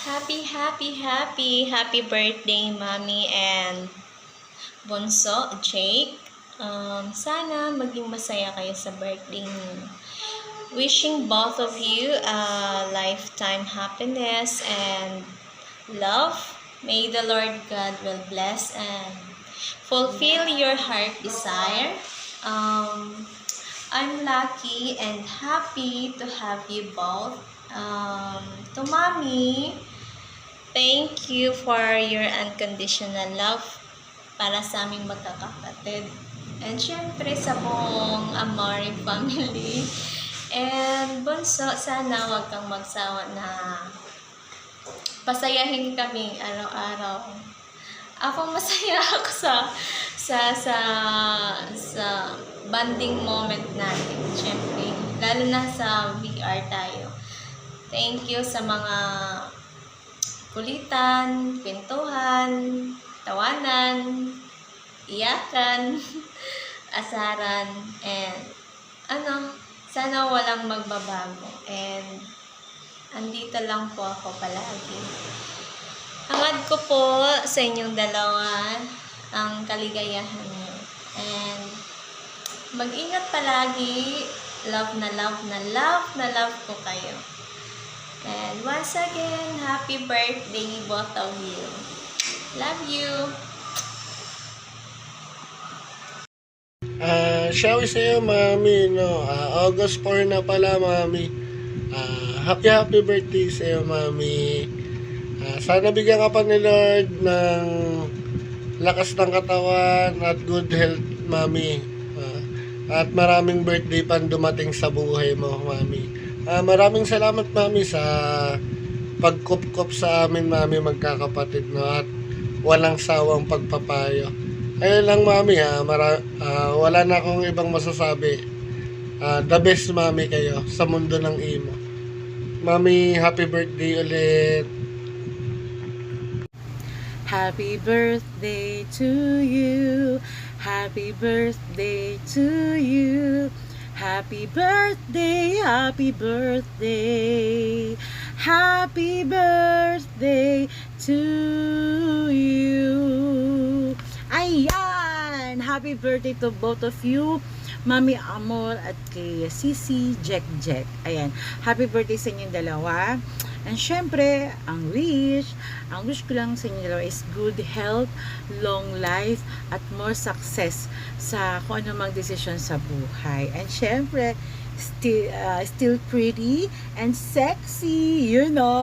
Happy birthday, Mommy and Bunso, Jake. Sana maging masaya kayo sa birthday niyo. Wishing both of you lifetime happiness and love. May the Lord God will bless and fulfill your heart desire. I'm lucky and happy to have you both. To Mommy, thank you for your unconditional love para sa aming magkakapatid. And syempre sa buong Amore family. And Bunso, sana wag kang magsawa na pasayahin kami araw-araw. Ako masaya ako sa bonding moment natin. Syempre, lalo na sa VR tayo. Thank you sa mga kulitan, kwentuhan, tawanan, iyakan, asaran, and sana walang magbabago. And andito lang po ako palagi. Hangad ko po sa inyong dalawa ang kaligayahan niyo. And mag-ingat palagi. Love na love ko kayo. And once again, happy birthday both of you. Love you. Shall we say, Mami, no? August 4 na pala, Mami. Happy birthday sa iyo, Mami. Sana bigyan ka pa ni Lord ng lakas ng katawan at good health, Mami. At maraming birthday pang dumating sa buhay mo, Mami. Maraming salamat, Mami, sa pagkup-kup sa amin, Mami, magkakapatid, no? At walang sawang pagpapayo. Ayun lang, Mami, wala na akong ibang masasabi. The best, Mami, kayo sa mundo ng imo. Mami, happy birthday ulit. Happy birthday to you. Happy birthday to you. Happy birthday, happy birthday. Happy birthday to you. Ayan! Happy birthday to both of you, Mami Amor at kay Sisi Jack. Ayan. Happy birthday sa inyong dalawa. And syempre, ang wish ko lang sa inyo dalawa is good health, long life, at more success sa kung ano mang desisyon sa buhay. And syempre, still pretty and sexy, you know.